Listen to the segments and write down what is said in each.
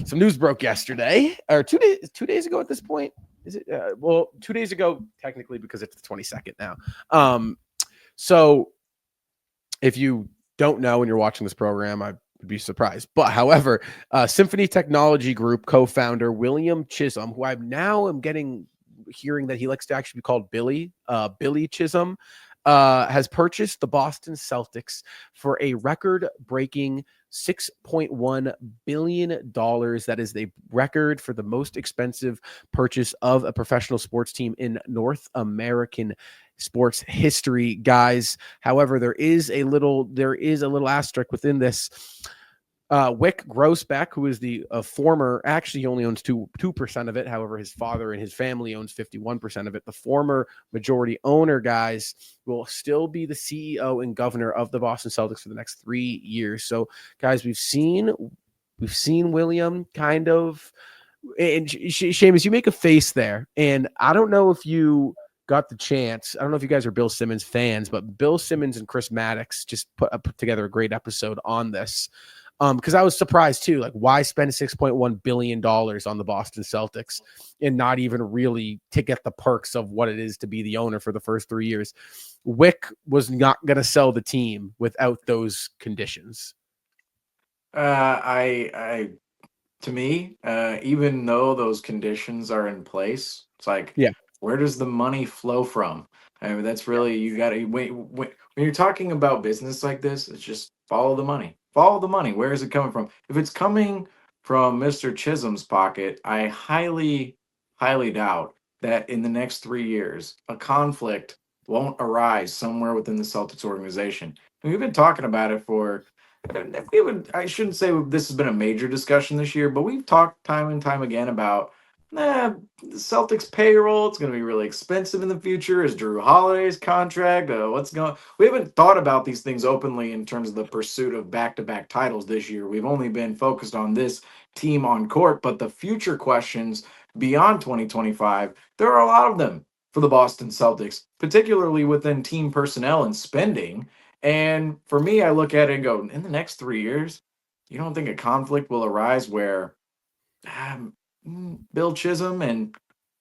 some news broke yesterday, or 2 days ago at this point. Is it? 2 days ago, technically, because it's the 22nd now. So if you don't know and you're watching this program, I would be surprised. But however, Symphony Technology Group co-founder William Chisholm, who I now am hearing that he likes to actually be called Billy Chisholm, has purchased the Boston Celtics for a record-breaking $6.1 billion. That is the record for the most expensive purchase of a professional sports team in North American sports history, guys. However, there is a little asterisk within this. Wyc Grousbeck, who is the former, actually he only owns 2% of it. However, his father and his family owns 51% of it. The former majority owner, guys, will still be the CEO and governor of the Boston Celtics for the next 3 years. So, guys, we've seen William kind of, and Seamus, you make a face there, and I don't know if you got the chance. I don't know if you guys are Bill Simmons fans, but Bill Simmons and Chris Maddox just put together a great episode on this. Because I was surprised too, like why spend $6.1 billion on the Boston Celtics and not even really to get the perks of what it is to be the owner for the first 3 years. Wyc was not going to sell the team without those conditions. To me, even though those conditions are in place, it's like, where does the money flow from? I mean, that's really, you got to wait. When you're talking about business like this, it's just follow the money. Follow the money. Where is it coming from? If it's coming from Mr. Chisholm's pocket, I highly, highly doubt that in the next 3 years, a conflict won't arise somewhere within the Celtics organization. And we've been talking about it for, I shouldn't say this has been a major discussion this year, but we've talked time and time again about the Celtics payroll. It's going to be really expensive in the future. Is Drew Holiday's contract? We haven't thought about these things openly in terms of the pursuit of back-to-back titles this year. We've only been focused on this team on court, but the future questions beyond 2025, there are a lot of them for the Boston Celtics, particularly within team personnel and spending. And for me, I look at it and go, in the next 3 years, you don't think a conflict will arise where Bill Chisholm and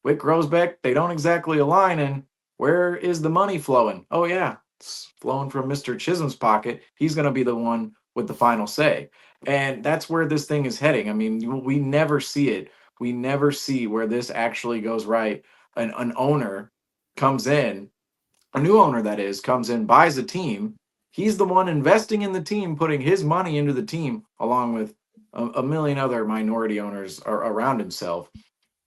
Wyc Grousbeck, they don't exactly align, and where is the money flowing? Oh yeah, it's flowing from Mr. Chisholm's pocket. He's going to be the one with the final say. And that's where this thing is heading. I mean, we never see it. We never see where this actually goes right. An owner comes in, a new owner that is, comes in, buys a team. He's the one investing in the team, putting his money into the team, along with a million other minority owners around himself.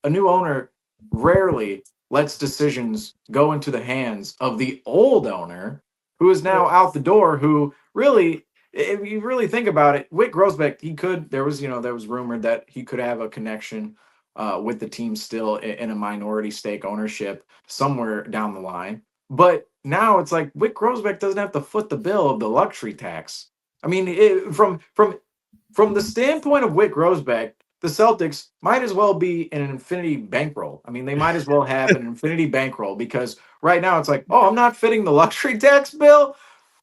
A new owner rarely lets decisions go into the hands of the old owner, who is now out the door, who really, if you really think about it, Wyc Grousbeck, there was rumored that he could have a connection with the team still in a minority stake ownership somewhere down the line. But now it's like Wyc Grousbeck doesn't have to foot the bill of the luxury tax. I mean, from the standpoint of Wyc Grousbeck, the Celtics might as well be an infinity bankroll. I mean, they might as well have an infinity bankroll, because right now it's like, oh, I'm not fitting the luxury tax bill.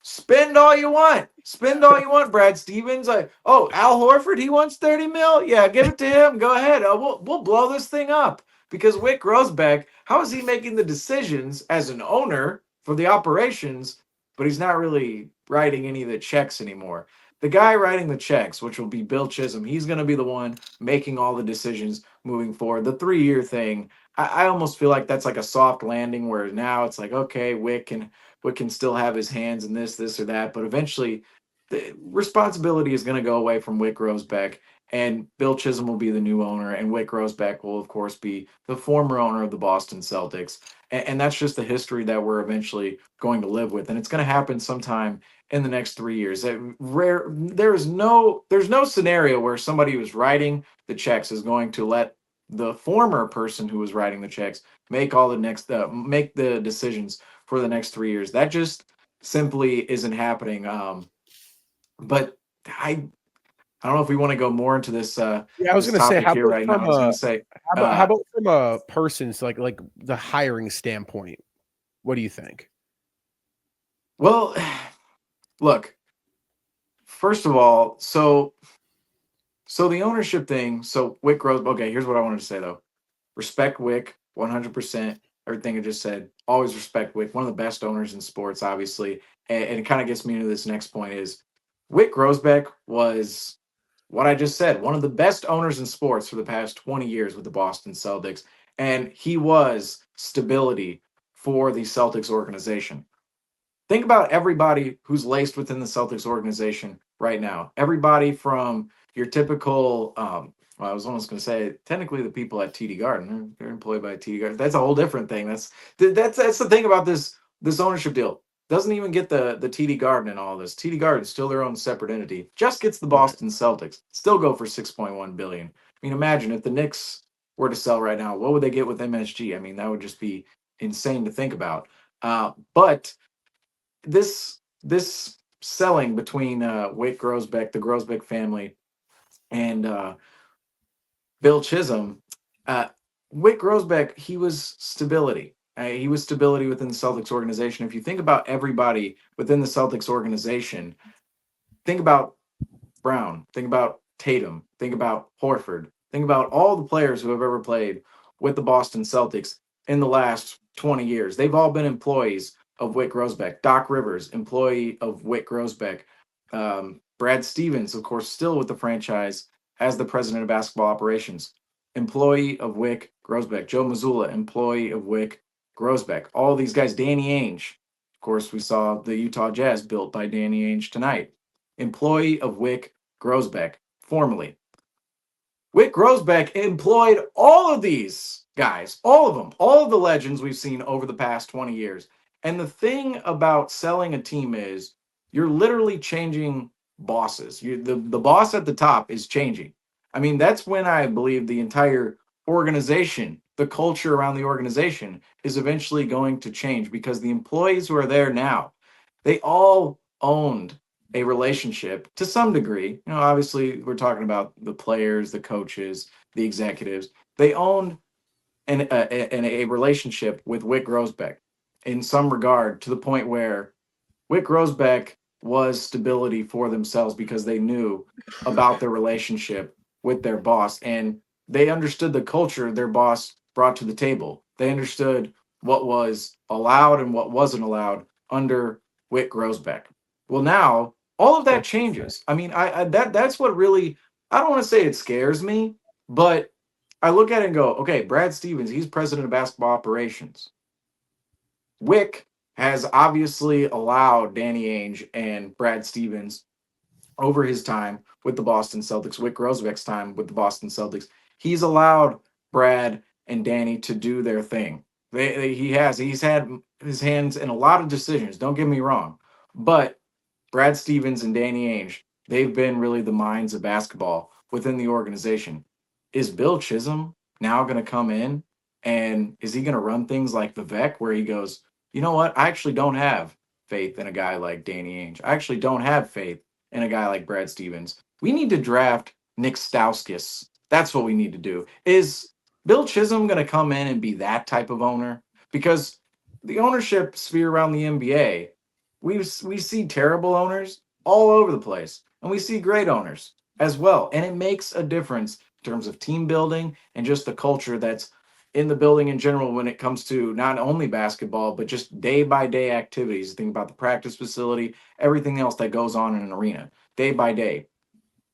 Spend all you want. Spend all you want, Brad Stevens. Like, oh, Al Horford, he wants 30 mil. Yeah, give it to him. Go ahead. We'll blow this thing up. Because Wyc Grousbeck, how is he making the decisions as an owner for the operations, but he's not really writing any of the checks anymore? The guy writing the checks, which will be Bill Chisholm, he's going to be the one making all the decisions moving forward. The 3-year thing, I almost feel like that's like a soft landing, where now it's like, okay, Wyc can still have his hands in this or that, but eventually the responsibility is going to go away from Wyc Grousbeck, and Bill Chisholm will be the new owner, and Wyc Grousbeck will, of course, be the former owner of the Boston Celtics. And that's just the history that we're eventually going to live with, and it's going to happen sometime in the next 3 years. There's no scenario where somebody who's writing the checks is going to let the former person who was writing the checks make the decisions for the next 3 years. That just simply isn't happening. But I don't know if we want to go more into this. I was going to say, how about from a person's like the hiring standpoint? What do you think? Well, look, first of all, so So the ownership thing. So Wyc Grousbeck. Okay, here's what I wanted to say though. Respect Wyc 100%. Everything I just said. Always respect Wyc. One of the best owners in sports, obviously. And it kind of gets me into this next point is Wyc Grousbeck was what I just said, one of the best owners in sports for the past 20 years with the Boston Celtics. And he was stability for the Celtics organization. Think about everybody who's laced within the Celtics organization right now. Everybody from your typical, well, I was almost going to say, technically the people at TD Garden, they're employed by TD Garden. That's a whole different thing. That's the thing about this ownership deal. Doesn't even get the TD Garden and all this. TD Garden is still their own separate entity. Just gets the Boston Celtics. Still go for 6.1 billion. I mean, imagine if the Knicks were to sell right now, what would they get with MSG? I mean, that would just be insane to think about. But this selling between Wyc Grousbeck, the Grousbeck family, and Bill Chisholm, uh, Wyc Grousbeck, he was stability. He was stability within the Celtics organization. If you think about everybody within the Celtics organization, think about Brown, think about Tatum, think about Horford, think about all the players who have ever played with the Boston Celtics in the last 20 years. They've all been employees of Wyc Grousbeck. Doc Rivers, employee of Wyc Grousbeck. Brad Stevens, of course, still with the franchise as the president of basketball operations. Employee of Wyc Grousbeck. Joe Mazzulla, employee of Wyc Grousbeck. All these guys. Danny Ainge. Of course, we saw the Utah Jazz built by Danny Ainge tonight. Employee of Wyc Grousbeck, formerly. Wyc Grousbeck employed all of these guys, all of them, all of the legends we've seen over the past 20 years. And the thing about selling a team is you're literally changing bosses. The boss at the top is changing. I mean, that's when I believe the entire organization, the culture around the organization is eventually going to change because the employees who are there now, they all owned a relationship to some degree. You know, obviously, we're talking about the players, the coaches, the executives. They owned a relationship with Wyc Grousbeck in some regard to the point where Wyc Grousbeck was stability for themselves because they knew about their relationship with their boss and they understood the culture their boss brought to the table. They understood what was allowed and what wasn't allowed under Wyc Grousbeck. Well, now all of that changes. I mean, that's what really, I don't want to say it scares me, but I look at it and go, okay, Brad Stevens, he's president of basketball operations. Wyc has obviously allowed Danny Ainge and Brad Stevens over his time with the Boston Celtics, Wyc Grousbeck's time with the Boston Celtics. He's allowed Brad and Danny to do their thing. He's had his hands in a lot of decisions. Don't get me wrong, but Brad Stevens and Danny Ainge, they've been really the minds of basketball within the organization. Is Bill Chisholm now going to come in and is he going to run things like Vivek where he goes, you know what? I actually don't have faith in a guy like Danny Ainge. I actually don't have faith in a guy like Brad Stevens. We need to draft Nick Stauskas. That's what we need to do. Is Bill Chisholm going to come in and be that type of owner? Because the ownership sphere around the NBA, we see terrible owners all over the place, and we see great owners as well. And it makes a difference in terms of team building and just the culture that's in the building in general when it comes to not only basketball, but just day by day activities. Think about the practice facility, everything else that goes on in an arena, day by day.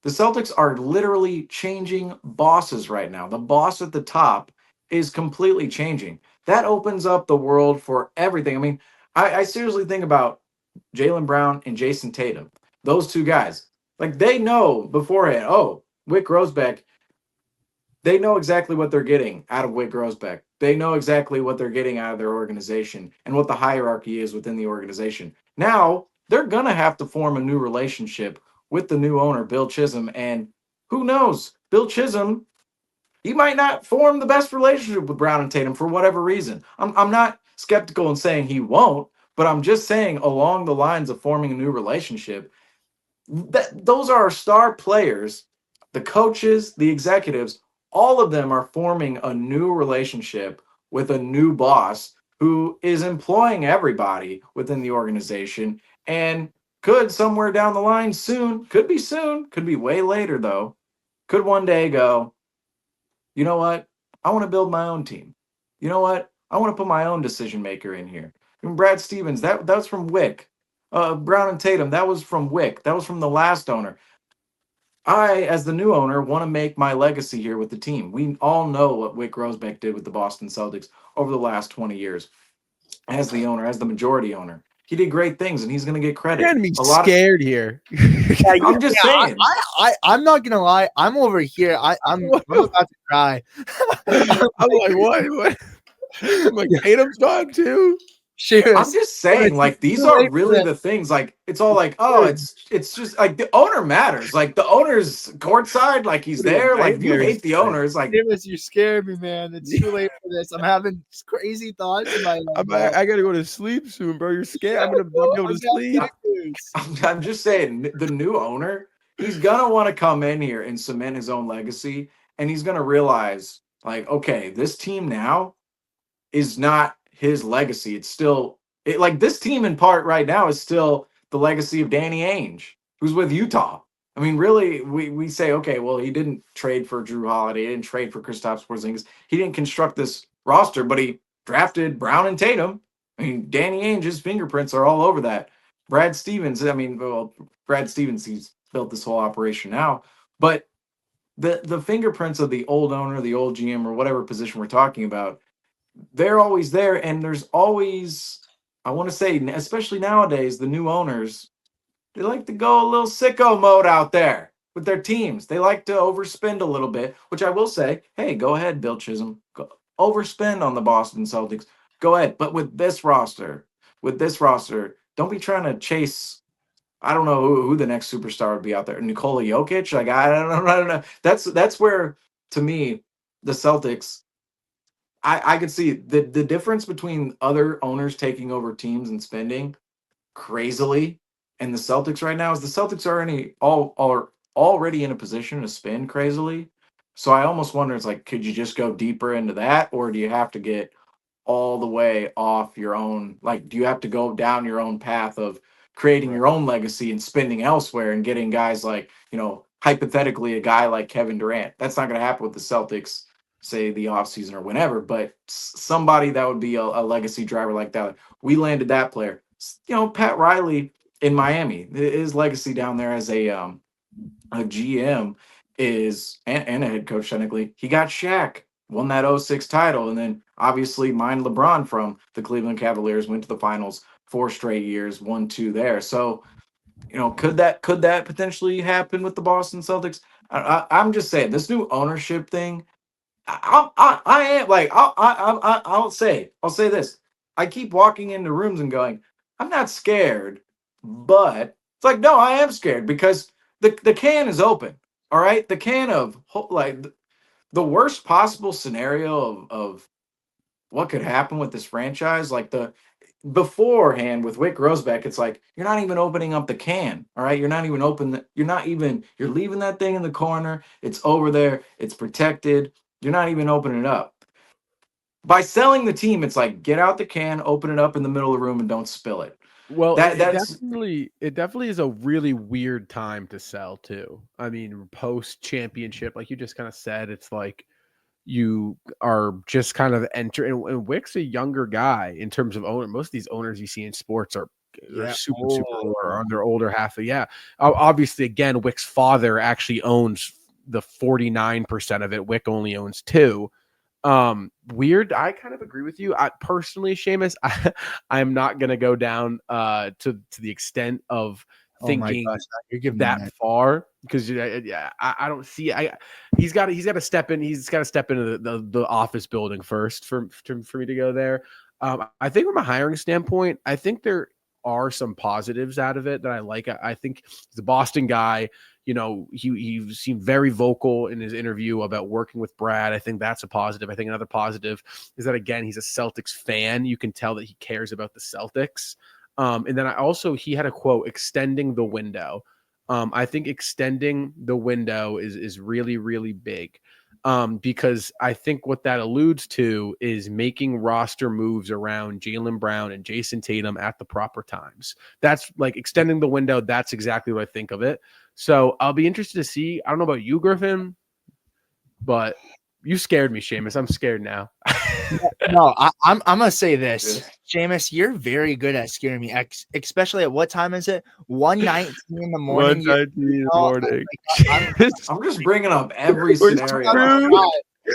The Celtics are literally changing bosses right now. The boss at the top is completely changing. That opens up the world for everything. I mean, I seriously think about Jaylen Brown and Jason Tatum. Those two guys, like they know beforehand, oh, Wyc Grousbeck, they know exactly what they're getting out of Wyc Grousbeck. They know exactly what they're getting out of their organization and what the hierarchy is within the organization. Now, they're going to have to form a new relationship with the new owner, Bill Chisholm. And who knows? Bill Chisholm, he might not form the best relationship with Brown and Tatum for whatever reason. I'm not skeptical in saying he won't, but I'm just saying along the lines of forming a new relationship, those are our star players, the coaches, the executives, all of them are forming a new relationship with a new boss who is employing everybody within the organization and could somewhere down the line soon, could be way later though, could one day go, you know what? I want to build my own team. You know what? I want to put my own decision maker in here. And Brad Stevens, that's from Wyc. Brown and Tatum, that was from Wyc. That was from the last owner. I, as the new owner, want to make my legacy here with the team. We all know what Wyc Grousbeck did with the Boston Celtics over the last 20 years as the owner, as the majority owner. He did great things, and he's going to get credit. You're gonna be scared here. I'm just saying. I'm not gonna lie. I'm over here. I'm about to cry. I'm like, what? I'm like, Tatum's dog too. I'm just saying, like, these are really the things. Like, it's all like, oh, it's just like the owner matters. Like, the owner's courtside, like he's there. Like, if you hate the owner, it's like, you scared me, man. It's too late for this. I'm having crazy thoughts in my life. I gotta go to sleep soon, bro. You're scared. I'm gonna go to sleep. I'm just saying, the new owner, he's gonna want to come in here and cement his own legacy, and he's gonna realize, like, okay, this team now is not his legacy. It's still like this team in part right now is still the legacy of Danny Ainge, who's with Utah. I mean, really, we say, okay, well, he didn't trade for Drew Holiday, he didn't trade for Kristaps Porzingis, he didn't construct this roster, but he drafted Brown and Tatum. I mean, Danny Ainge's fingerprints are all over that. Brad Stevens, Brad Stevens, he's built this whole operation now, but the fingerprints of the old owner, the old GM, or whatever position we're talking about, they're always there, and there's always, I want to say, especially nowadays, the new owners, they like to go a little sicko mode out there with their teams. They like to overspend a little bit, which I will say, hey, go ahead, Bill Chisholm. Go overspend on the Boston Celtics. Go ahead. But with this roster, don't be trying to chase, I don't know who the next superstar would be out there. Nikola Jokic? Like, I don't know. That's where, to me, the Celtics, I could see the difference between other owners taking over teams and spending crazily and the Celtics right now is the Celtics are already in a position to spend crazily. So I almost wonder, it's like, could you just go deeper into that, or do you have to get all the way off your own? Like, do you have to go down your own path of creating your own legacy and spending elsewhere and getting guys like, hypothetically, a guy like Kevin Durant? That's not going to happen with the Celtics, say the offseason or whenever, but somebody that would be a legacy driver like that. We landed that player. Pat Riley in Miami, his legacy down there as a GM is, and a head coach technically, he got Shaq, won that 06 title, and then obviously mined LeBron from the Cleveland Cavaliers, went to the finals 4 straight years, 1-2 there. So, could that potentially happen with the Boston Celtics? I'm just saying, this new ownership thing, I am like, I'll say this. I keep walking into rooms and going, I'm not scared, but it's like, no, I am scared because the can is open. All right. The can of, like, the worst possible scenario of what could happen with this franchise, like the beforehand with Wyc Grousbeck, it's like, you're not even opening up the can. All right. You're not even you're leaving that thing in the corner. It's over there. It's protected. You're not even opening it up. By selling the team, it's like, get out the can, open it up in the middle of the room, and don't spill it. Well, it definitely is a really weird time to sell too. I mean, post championship, like you just kind of said, it's like you are just kind of entering. And Wyc's a younger guy in terms of owner. Most of these owners you see in sports are super or on their older half. Obviously, again, Wyc's father actually owns the 49% of it. Wyc only owns 2%. Weird. I kind of agree with you. I personally, Seamus, I'm not gonna go down to the extent of thinking you're giving that far, because I don't see. He's got to step in. He's got to step into the office building first for me to go there. I think from a hiring standpoint, I think there are some positives out of it that I like. I think the Boston guy, he seemed very vocal in his interview about working with Brad. I think that's a positive. I think another positive is that, again, he's a Celtics fan. You can tell that he cares about the Celtics. And then he had a quote, extending the window. I think extending the window is really, really big. Because I think what that alludes to is making roster moves around Jaylen Brown and Jason Tatum at the proper times. That's like extending the window. That's exactly what I think of it. So I'll be interested to see. I don't know about you, Griffin, but you scared me, Seamus. I'm scared now. No, I'm gonna say this, Seamus. You're very good at scaring me, especially at what time is it? 1:19 in the morning. 1:19 in the morning. I'm just bringing up every We're scenario.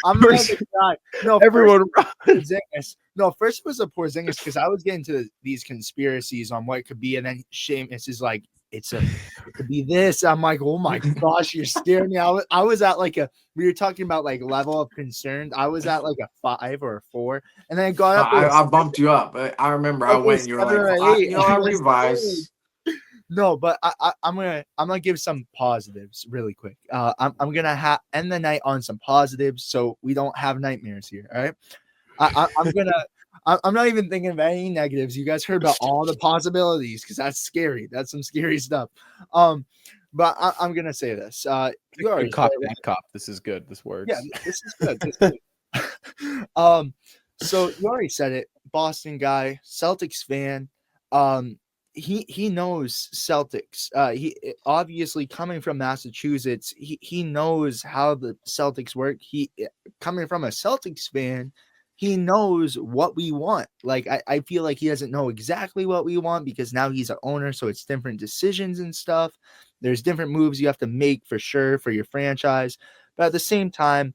I'm gonna die. No, Everyone, Porzingis. No, first it was a Porzingis because I was getting to these conspiracies on what it could be, and then Seamus is like, it could be this. I'm like, oh my gosh, you're scaring me. I was at like we were talking about like level of concern. I was at like a 5 or a 4, and then I got up. I bumped you up. I remember I went and you were like, I revise. No, but I'm gonna give some positives really quick. I'm gonna end the night on some positives so we don't have nightmares here. All right. I'm not even thinking of any negatives. You guys heard about all the possibilities because that's scary. That's some scary stuff. But I'm gonna say this. You already cop. This is good. This works. Yeah, this is good. This is good. So you already said it. Boston guy, Celtics fan. He knows Celtics. He obviously coming from Massachusetts. He knows how the Celtics work. He coming from a Celtics fan. He knows what we want. Like I feel like he doesn't know exactly what we want because now he's an owner, so it's different decisions and stuff. There's different moves you have to make for sure for your franchise, but at the same time,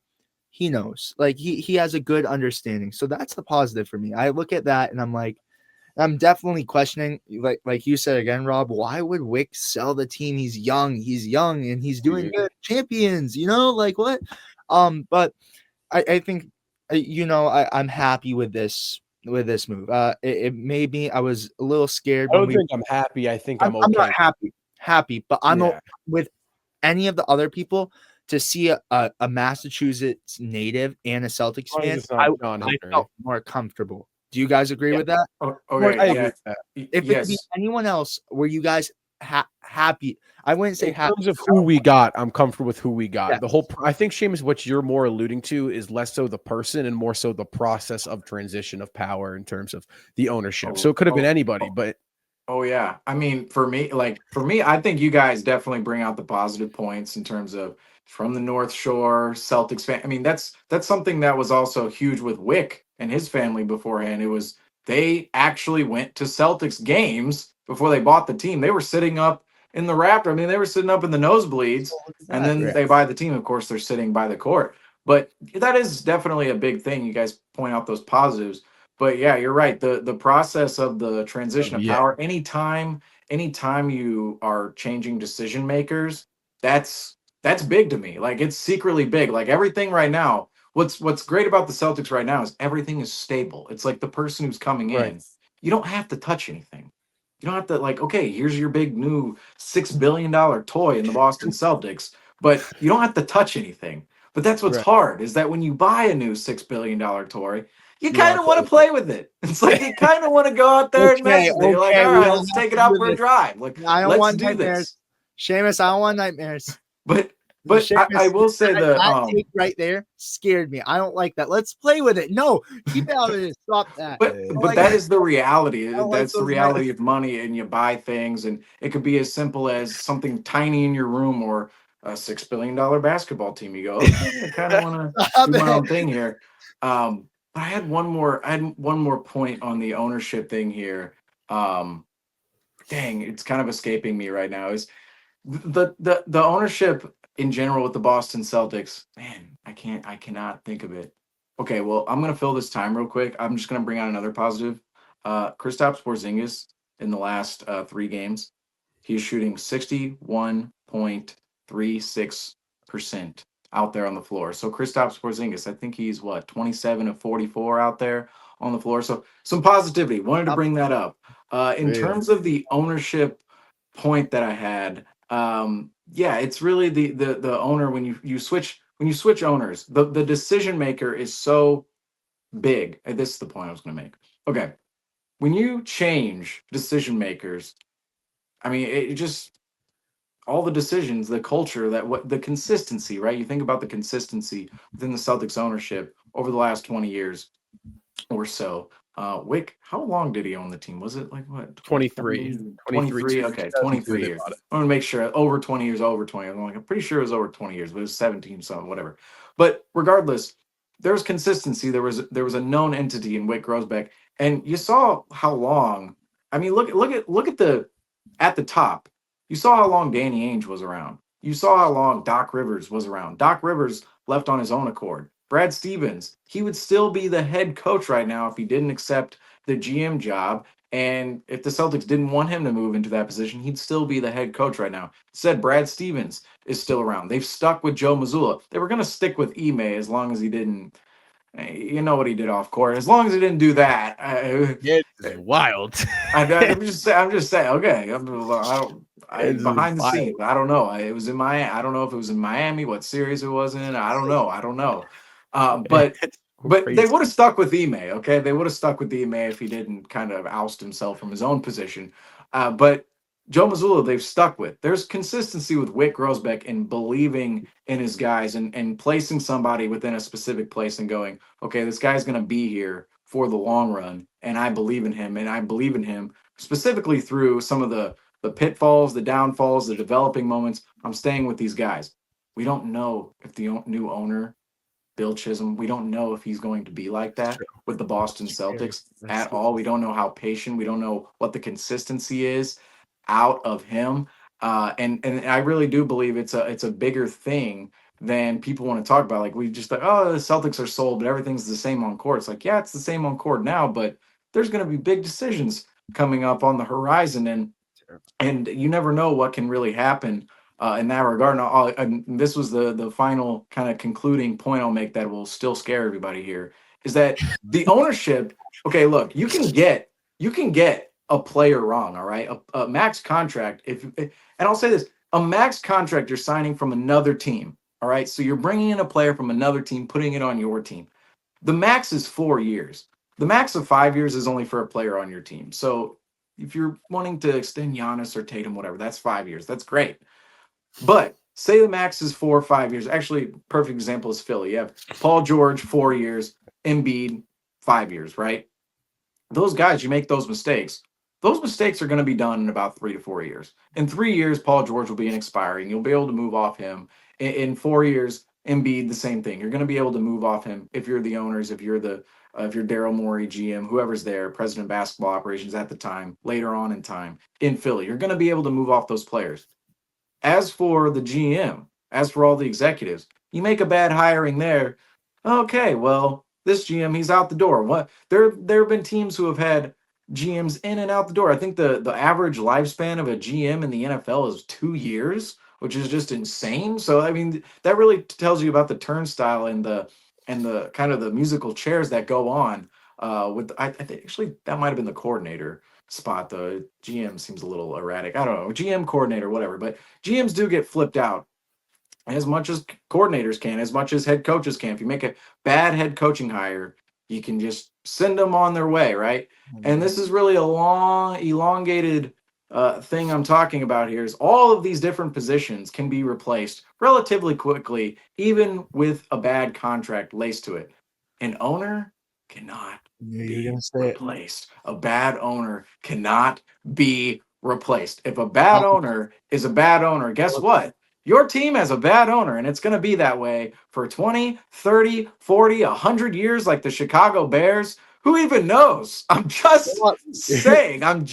he knows. Like he has a good understanding. So that's the positive for me. I look at that and I'm like, I'm definitely questioning, like you said again, Rob, why would Wyc sell the team? He's young and he's doing good. Champions, like what? But I think I'm happy with this move. It made me, I was a little scared. I don't think I'm happy. I think I'm okay. I'm not happy, but I'm with any of the other people to see a Massachusetts native and a Celtics fan. I felt more comfortable. Do you guys agree with that? Okay, I agree with that. If it could be anyone else, were you guys happy? I wouldn't say happy. In terms of who we got, I'm comfortable with who we got. Yeah. The whole, I think, Seamus, what you're more alluding to is less so the person and more so the process of transition of power in terms of the ownership. So it could have been anybody, but. Oh yeah, I mean, for me, I think you guys definitely bring out the positive points in terms of from the North Shore Celtics fan. I mean, that's something that was also huge with Wyc and his family beforehand. It was they actually went to Celtics games before they bought the team. They were sitting up in the Raptor. I mean, they were sitting up in the nosebleeds, and then they buy the team. Of course, they're sitting by the court. But that is definitely a big thing. You guys point out those positives. But yeah, you're right. The process of the transition of power, anytime you are changing decision makers, that's big to me. Like it's secretly big. Like everything right now, what's great about the Celtics right now is everything is stable. It's like the person who's coming in, you don't have to touch anything. You don't have to okay, here's your big new $6 billion toy in the Boston Celtics, but you don't have to touch anything. But that's what's hard is that when you buy a new $6 billion toy, you kind of want to play with it. It's like you kind of want to go out there and mess with it. You're like, all right, let's take it out for a drive. Like, let's do this. Seamus, I don't want nightmares. But Seamus, I will say that take right there scared me. I don't like that. Let's play with it. No, keep it out of it. Stop that. But that is the reality. That's the reality of money, and you buy things, and it could be as simple as something tiny in your room or a $6 billion basketball team. You go, okay, I kind of want to do my own thing here. I had one more point on the ownership thing here. Dang, it's kind of escaping me right now. Is the ownership in general with the Boston Celtics? Man, I cannot think of it. Okay, well, I'm gonna fill this time real quick. I'm just gonna bring out another positive. Kristaps Porzingis in the last 3 games, he's shooting 61.36% out there on the floor. So Kristaps Porzingis, I think he's 27 of 44 out there on the floor. So some positivity. Wanted to bring that up. In terms of the ownership point that I had, it's really the owner when you switch owners, the decision maker is so big. And this is the point I was going to make. Okay, when you change decision makers, I mean it just all the decisions, the culture, the consistency, right? You think about the consistency within the Celtics ownership over the last 20 years or so. Wyc, how long did he own the team? Was it like what? 23. 23. Okay, 23 they years. bought it. I want to make sure over 20 years, over 20. I'm pretty sure it was over 20 years, but it was 17 something, whatever. But regardless, there was consistency. There was a known entity in Wyc Grousbeck, and you saw how long. I mean, look at the top. You saw how long Danny Ainge was around. You saw how long Doc Rivers was around. Doc Rivers left on his own accord. Brad Stevens, he would still be the head coach right now if he didn't accept the GM job. And if the Celtics didn't want him to move into that position, he'd still be the head coach right now. Said Brad Stevens is still around. They've stuck with Joe Mazzulla. They were going to stick with Ime as long as he didn't. You know what he did off court. As long as he didn't do that, It's wild. I'm just saying. Okay, It's behind the wild. scenes. I don't know. It was in Miami. I don't know if it was in Miami. What series it was in? I don't know. But It's they crazy. would have stuck with Ime. Okay, they would have stuck with Ime if he didn't kind of oust himself from his own position. But Joe Mazzulla, they've stuck with. There's consistency with Wyc Grousbeck in believing in his guys and placing somebody within a specific place and going, okay, this guy's going to be here for the long run, and I believe in him, and I believe in him specifically through some of the pitfalls, the downfalls, the developing moments. I'm staying with these guys. We don't know if the new owner, Bill Chisholm, we don't know if he's going to be like that True. with the Boston True. Celtics That's at all. We don't know how patient. We don't know what the consistency is out of him. And I really do believe it's a bigger thing than people want to talk about. Like we just like, oh, the Celtics are sold, but everything's the same on court. It's like, yeah, it's the same on court now, but there's going to be big decisions coming up on the horizon, and you never know what can really happen in that regard. And this was the final kind of concluding point I'll make that will still scare everybody here is that the ownership. Okay, look, you can get a player wrong. All right, a max contract. And I'll say this: a max contract you're signing from another team. All right, so you're bringing in a player from another team, putting it on your team. The max is 4 years. The max of 5 years is only for a player on your team. So if you're wanting to extend Giannis or Tatum, whatever, that's 5 years. That's great. But say the max is 4 or 5 years. Actually, perfect example is Philly. You have Paul George, 4 years, Embiid, 5 years, right? Those guys, you make those mistakes. Those mistakes are going to be done in about 3 to 4 years. In 3 years, Paul George will be an expiring. You'll be able to move off him. In 4 years, Embiid, the same thing. You're going to be able to move off him if you're the owners, if you're Daryl Morey, GM, whoever's there, president of basketball operations at the time, later on in time, in Philly. You're going to be able to move off those players. As for the GM, as for all the executives, you make a bad hiring there. Okay, well, this GM, he's out the door. What there have been teams who have had GMs in and out the door. I think the average lifespan of a GM in the NFL is 2 years, which is just insane. So I mean, that really tells you about the turnstile and the kind of the musical chairs that go on. I think actually that might have been the coordinator spot. The GM seems a little erratic. I don't know, GM coordinator, whatever. But GMs do get flipped out as much as coordinators can, as much as head coaches can. If you make a bad head coaching hire, you can just send them on their way, right? And this is really a long, elongated thing I'm talking about here is all of these different positions can be replaced relatively quickly, even with a bad contract laced to it. An owner cannot You're be gonna say it. replaced. A bad owner cannot be replaced. If a bad owner is a bad owner, guess what? Your team has a bad owner, and it's going to be that way for 20, 30, 40, 100 years, like the Chicago Bears. Who even knows? I'm just saying. I'm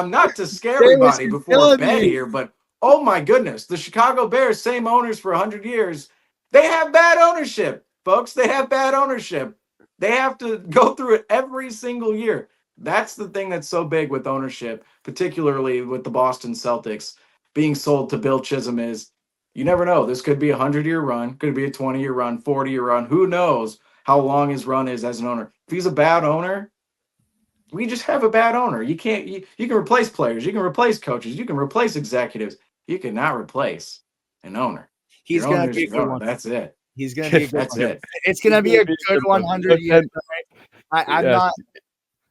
not to scare everybody before bed here, but oh my goodness, the Chicago Bears, same owners for 100 years, they have bad ownership, folks. They have bad ownership. They have to go through it every single year. That's the thing that's so big with ownership, particularly with the Boston Celtics being sold to Bill Chisholm is you never know. This could be a 100-year run, could be a 20-year run, 40-year run. Who knows how long his run is as an owner? If he's a bad owner, we just have a bad owner. You can't. You can replace players, you can replace coaches, you can replace executives. You cannot replace an owner. He's Your gonna owner's be a your good owner. one. That's it. He's gonna be a good That's one. it. It's gonna be a good 100 years. I'm Yes. not.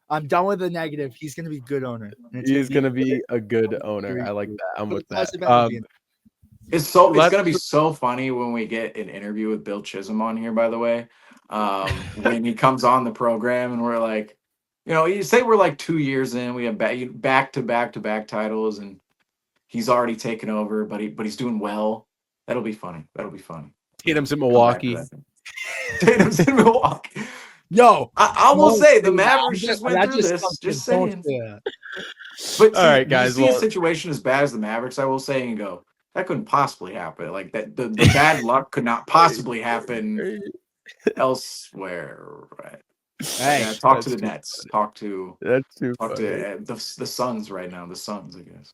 I'm done with the negative. He's gonna be a good owner. And it's He's gonna be a good owner. I like that. I'm with that. It's gonna be so funny when we get an interview with Bill Chisholm on here, by the way. When he comes on the program and we're like, You say we're like 2 years in, we have back to back titles, and he's already taken over, but he's doing well. That'll be funny. Tatum's in Come back to Milwaukee. that thing. Tatum's in Milwaukee. Yo, I will say the dude, Mavericks just went that through this. sucks, Just don't saying. say that. But All right, guys. You see Well, a situation as bad as the Mavericks, I will say, and go, that couldn't possibly happen. Like that, the bad luck could not possibly happen elsewhere. Right? Hey, Yeah, talk to that's the too Nets. Talk to that's too the funny. the Suns right now. The Suns, I guess.